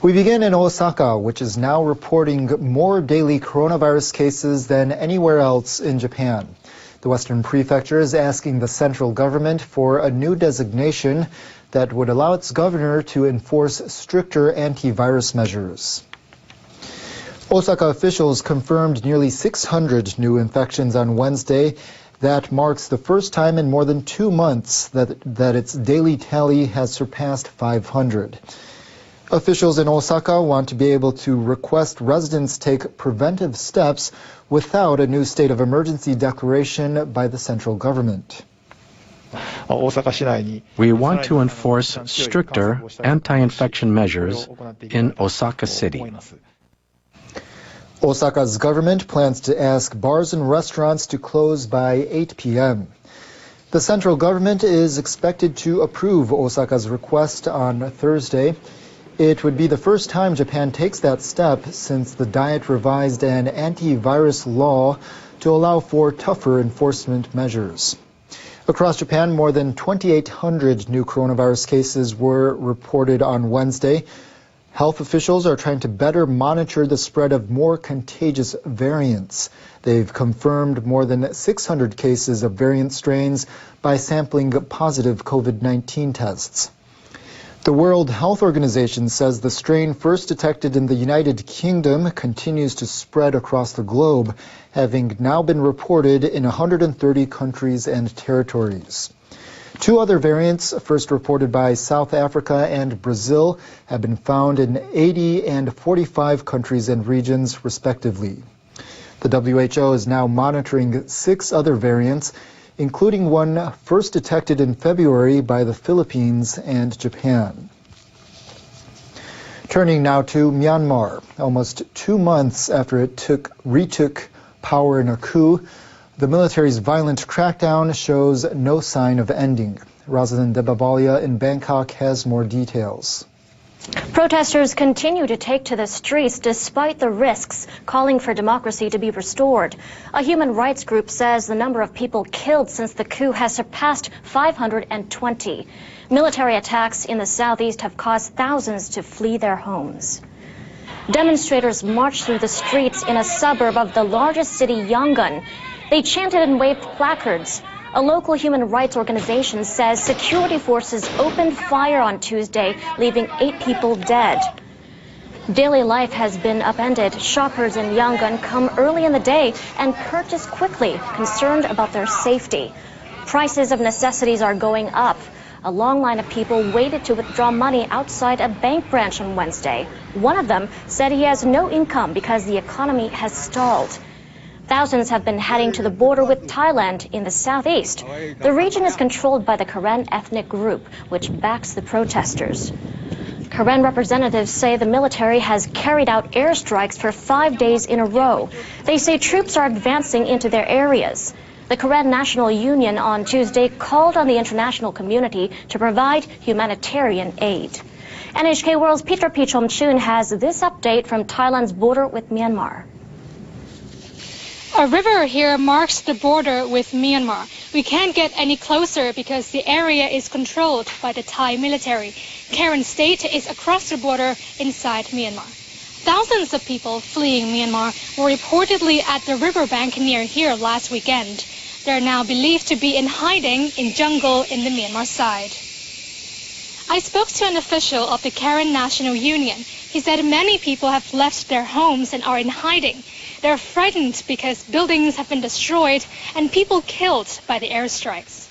We begin in Osaka, which is now reporting more daily coronavirus cases than anywhere else in Japan. The Western Prefecture is asking the central government for a new designation that would allow its governor to enforce stricter antivirus measures. Osaka officials confirmed nearly 600 new infections on Wednesday. That marks the first time in more than 2 months that its daily tally has surpassed 500. Officials in Osaka want to be able to request residents take preventive steps without a new state of emergency declaration by the central government. We want to enforce stricter anti-infection measures in Osaka City. Osaka's government plans to ask bars and restaurants to close by 8 p.m. The central government is expected to approve Osaka's request on Thursday. It would be the first time Japan takes that step since the Diet revised an antivirus law to allow for tougher enforcement measures. Across Japan, more than 2,800 new coronavirus cases were reported on Wednesday. Health officials are trying to better monitor the spread of more contagious variants. They've confirmed more than 600 cases of variant strains by sampling positive COVID-19 tests. The World Health Organization says the strain first detected in the United Kingdom continues to spread across the globe, having now been reported in 130 countries and territories. 2 other variants, first reported by South Africa and Brazil, have been found in 80 and 45 countries and regions, respectively. The WHO is now monitoring 6 other variants, including one first detected in February by the Philippines and Japan. Turning now to Myanmar. Almost 2 months after it retook power in a coup, the military's violent crackdown shows no sign of ending. Rosalind de Bavalia in Bangkok has more details. Protesters continue to take to the streets despite the risks, calling for democracy to be restored. A human rights group says the number of people killed since the coup has surpassed 520. Military attacks in the southeast have caused thousands to flee their homes. Demonstrators marched through the streets in a suburb of the largest city, Yangon. They chanted and waved placards. A local human rights organization says security forces opened fire on Tuesday, leaving 8 people dead. Daily life has been upended. Shoppers in Yangon come early in the day and purchase quickly, concerned about their safety. Prices of necessities are going up. A long line of people waited to withdraw money outside a bank branch on Wednesday. One of them said he has no income because the economy has stalled. Thousands have been heading to the border with Thailand in the southeast. The region is controlled by the Karen ethnic group, which backs the protesters. Karen representatives say the military has carried out airstrikes for 5 days in a row. They say troops are advancing into their areas. The Karen National Union on Tuesday called on the international community to provide humanitarian aid. NHK World's Peter P. Chomchun has this update from Thailand's border with Myanmar. A river here marks the border with Myanmar. We can't get any closer because the area is controlled by the Thai military. Karen State is across the border inside Myanmar. Thousands of people fleeing Myanmar were reportedly at the riverbank near here last weekend. They're now believed to be in hiding in jungle in the Myanmar side. I spoke to an official of the Karen National Union. He said many people have left their homes and are in hiding. They're frightened because buildings have been destroyed and people killed by the airstrikes.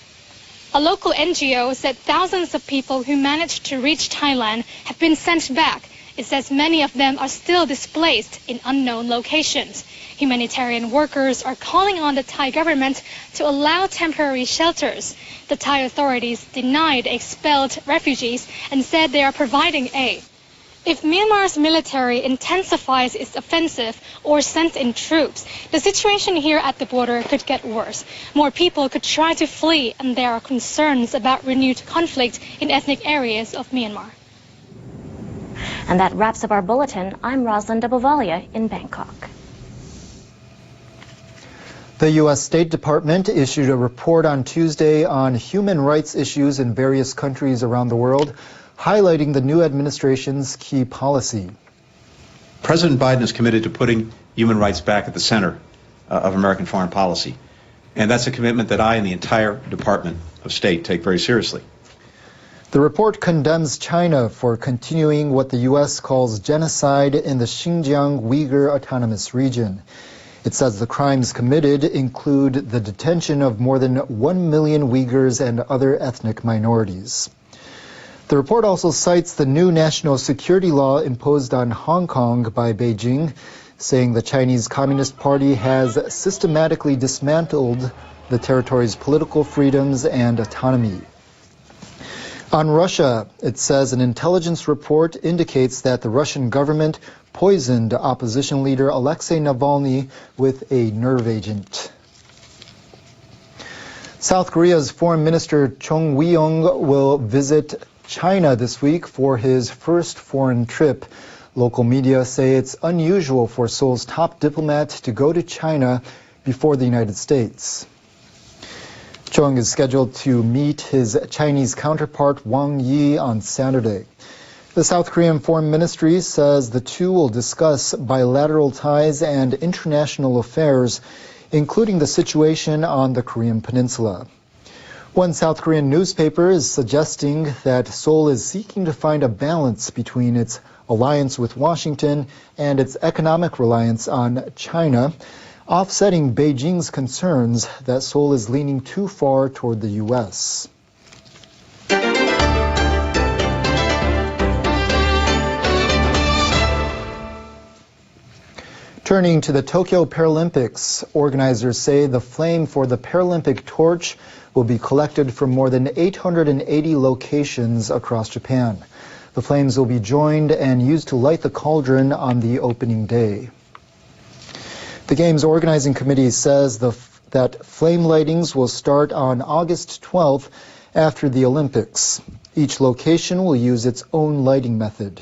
A local NGO said thousands of people who managed to reach Thailand have been sent back. It says many of them are still displaced in unknown locations. Humanitarian workers are calling on the Thai government to allow temporary shelters. The Thai authorities denied expelled refugees and said they are providing aid. If Myanmar's military intensifies its offensive or sends in troops, the situation here at the border could get worse. More people could try to flee, and there are concerns about renewed conflict in ethnic areas of Myanmar. And that wraps up our bulletin. I'm Rosalind de Bavalia in Bangkok. The U.S. State Department issued a report on Tuesday on human rights issues in various countries around the world. highlighting the new administration's key policy. President Biden is committed to putting human rights back at the center of American foreign policy. And that's a commitment that I and the entire Department of State take very seriously. The report condemns China for continuing what the U.S. calls genocide in the Xinjiang Uyghur Autonomous Region. It says the crimes committed include the detention of more than 1 million Uyghurs and other ethnic minorities. The report also cites the new national security law imposed on Hong Kong by Beijing, saying the Chinese Communist Party has systematically dismantled the territory's political freedoms and autonomy. On Russia, it says an intelligence report indicates that the Russian government poisoned opposition leader Alexei Navalny with a nerve agent. South Korea's Foreign Minister Chung Wi-yong will visit China this week for his first foreign trip. Local media say it's unusual for Seoul's top diplomat to go to China before the United States. Chung is scheduled to meet his Chinese counterpart Wang Yi on Saturday. The South Korean Foreign Ministry says the two will discuss bilateral ties and international affairs, including the situation on the Korean Peninsula. One South Korean newspaper is suggesting that Seoul is seeking to find a balance between its alliance with Washington and its economic reliance on China, offsetting Beijing's concerns that Seoul is leaning too far toward the U.S. Turning to the Tokyo Paralympics, organizers say the flame for the Paralympic torch will be collected from more than 880 locations across Japan. The flames will be joined and used to light the cauldron on the opening day. The Games Organizing Committee says that flame lightings will start on August 12th after the Olympics. Each location will use its own lighting method.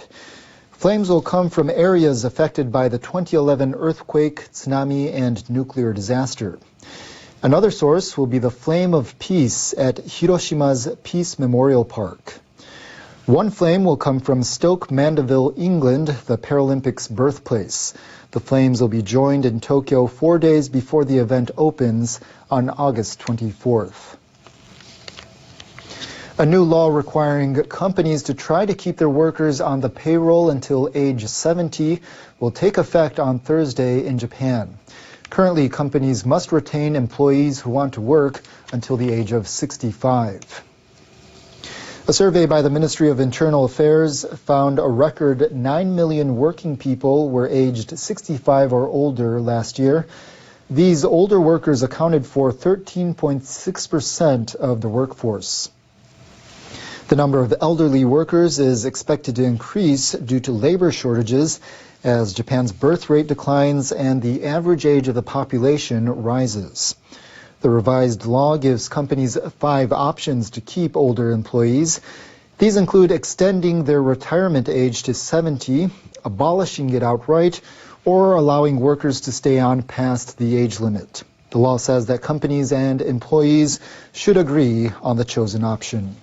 Flames will come from areas affected by the 2011 earthquake, tsunami, and nuclear disaster. Another source will be the Flame of Peace at Hiroshima's Peace Memorial Park. One flame will come from Stoke Mandeville, England, the Paralympics birthplace. The flames will be joined in Tokyo 4 days before the event opens on August 24th. A new law requiring companies to try to keep their workers on the payroll until age 70 will take effect on Thursday in Japan. Currently, companies must retain employees who want to work until the age of 65. A survey by the Ministry of Internal Affairs found a record 9 million working people were aged 65 or older last year. These older workers accounted for 13.6% of the workforce. The number of elderly workers is expected to increase due to labor shortages as Japan's birth rate declines and the average age of the population rises. The revised law gives companies 5 options to keep older employees. These include extending their retirement age to 70, abolishing it outright, or allowing workers to stay on past the age limit. The law says that companies and employees should agree on the chosen option.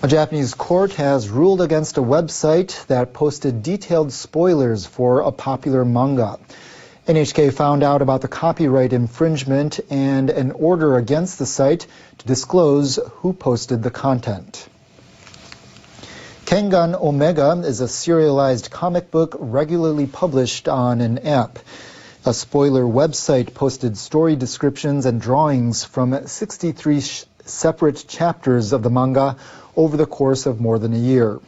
A Japanese court has ruled against a website that posted detailed spoilers for a popular manga. NHK found out about the copyright infringement and an order against the site to disclose who posted the content. Kengan Omega is a serialized comic book regularly published on an app. A spoiler website posted story descriptions and drawings from 63 separate chapters of the manga over the course of more than a year.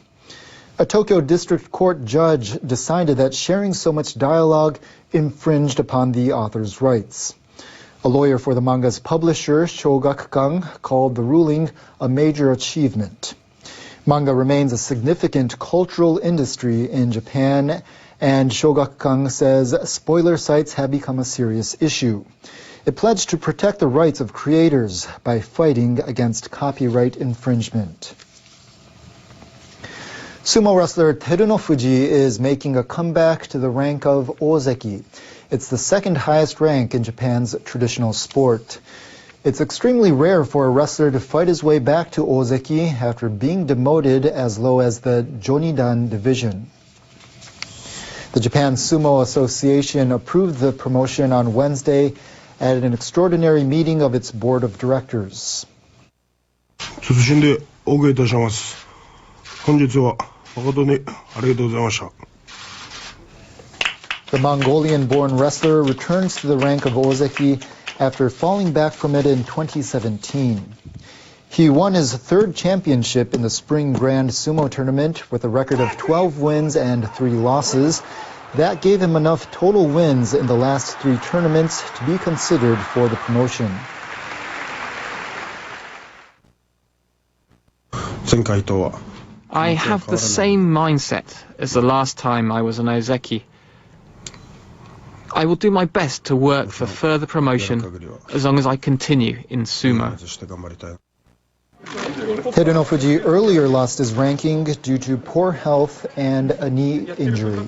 A Tokyo District Court judge decided that sharing so much dialogue infringed upon the author's rights. A lawyer for the manga's publisher, Shogakukan, called the ruling a major achievement. Manga remains a significant cultural industry in Japan, and Shogakukan says spoiler sites have become a serious issue. It pledged to protect the rights of creators by fighting against copyright infringement. Sumo wrestler Teruno Fuji is making a comeback to the rank of Ozeki. It's the second highest rank in Japan's traditional sport. It's extremely rare for a wrestler to fight his way back to Ozeki after being demoted as low as the Jonidan division. The Japan Sumo Association approved the promotion on Wednesday at an extraordinary meeting of its board of directors. The Mongolian-born wrestler returns to the rank of Ozeki after falling back from it in 2017. He won his third championship in the Spring Grand Sumo Tournament with a record of 12 wins and 3 losses. That gave him enough total wins in the last 3 tournaments to be considered for the promotion. I have the same mindset as the last time I was an Ozeki. I will do my best to work for further promotion as long as I continue in sumo. Hidenofuji earlier lost his ranking due to poor health and a knee injury.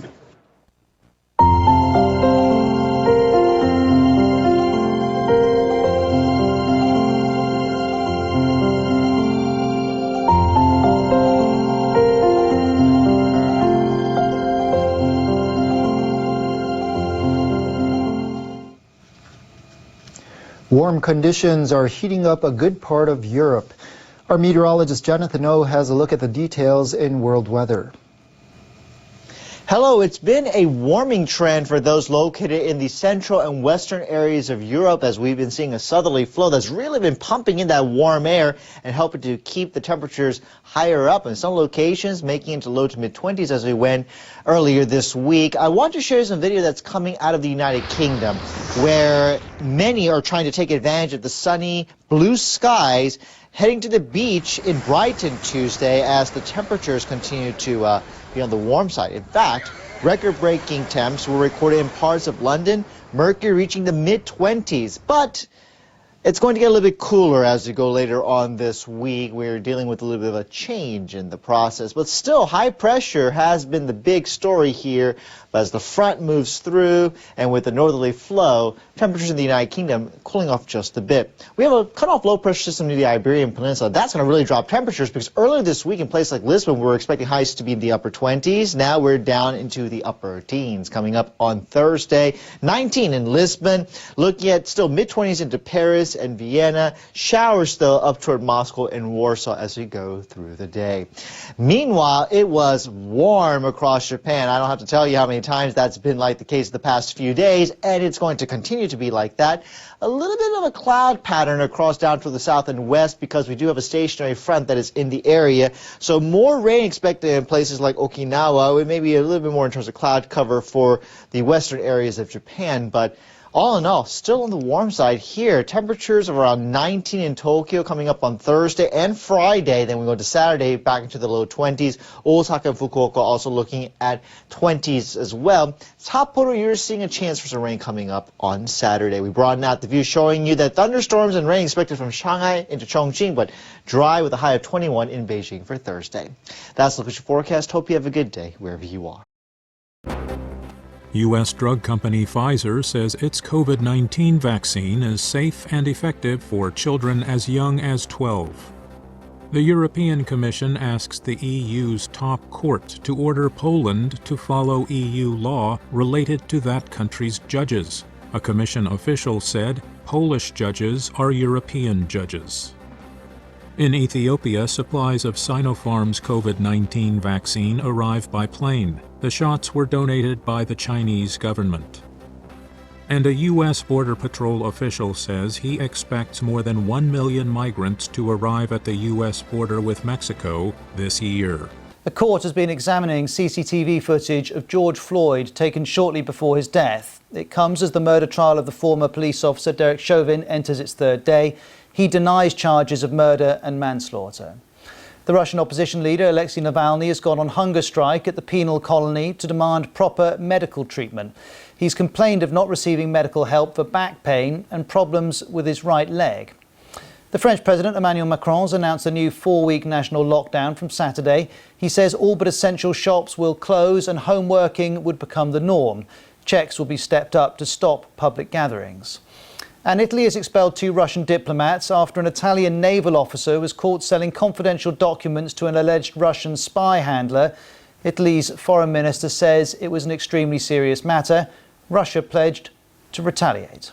Warm conditions are heating up a good part of Europe. Our meteorologist Jonathan Oh has a look at the details in world weather. Hello, it's been a warming trend for those located in the central and western areas of Europe as we've been seeing a southerly flow that's really been pumping in that warm air and helping to keep the temperatures higher up in some locations, making it to low to mid-20s as we went earlier this week. I want to share some video that's coming out of the United Kingdom where many are trying to take advantage of the sunny blue skies heading to the beach in Brighton Tuesday as the temperatures continue to be on the warm side. In fact, record-breaking temps were recorded in parts of London, mercury reaching the mid-20s. But it's going to get a little bit cooler as we go later on this week. We're dealing with a little bit of a change in the process. But still, high pressure has been the big story here. But as the front moves through and with the northerly flow, temperatures in the United Kingdom cooling off just a bit. We have a cut-off low pressure system near the Iberian Peninsula. That's going to really drop temperatures because earlier this week in places like Lisbon, we were expecting highs to be in the upper 20s. Now we're down into the upper teens coming up on Thursday. 19 in Lisbon, looking at still mid-20s into Paris and Vienna. Showers though up toward Moscow and Warsaw as we go through the day. Meanwhile, it was warm across Japan. I don't have to tell you how many times that's been like the case the past few days, and it's going to continue to be like that. A little bit of a cloud pattern across down to the south and west because we do have a stationary front that is in the area. So more rain expected in places like Okinawa. It may be a little bit more in terms of cloud cover for the western areas of Japan, but all in all, still on the warm side here. Temperatures of around 19 in Tokyo coming up on Thursday and Friday. Then we go to Saturday back into the low 20s. Osaka and Fukuoka also looking at 20s as well. Sapporo, you're seeing a chance for some rain coming up on Saturday. We broaden out the view showing you that thunderstorms and rain expected from Shanghai into Chongqing, but dry with a high of 21 in Beijing for Thursday. That's the look at your forecast. Hope you have a good day wherever you are. U.S. drug company Pfizer says its COVID-19 vaccine is safe and effective for children as young as 12. The European Commission asks the EU's top court to order Poland to follow EU law related to that country's judges. A Commission official said Polish judges are European judges. In Ethiopia, supplies of Sinopharm's COVID-19 vaccine arrive by plane. The shots were donated by the Chinese government. And a U.S. Border Patrol official says he expects more than 1 million migrants to arrive at the U.S. border with Mexico this year. The court has been examining CCTV footage of George Floyd taken shortly before his death. It comes as the murder trial of the former police officer Derek Chauvin enters its third day. He denies charges of murder and manslaughter. The Russian opposition leader Alexei Navalny has gone on hunger strike at the penal colony to demand proper medical treatment. He's complained of not receiving medical help for back pain and problems with his right leg. The French President Emmanuel Macron has announced a new 4-week national lockdown from Saturday. He says all but essential shops will close and home working would become the norm. Checks will be stepped up to stop public gatherings. And Italy has expelled 2 Russian diplomats after an Italian naval officer was caught selling confidential documents to an alleged Russian spy handler. Italy's foreign minister says it was an extremely serious matter. Russia pledged to retaliate.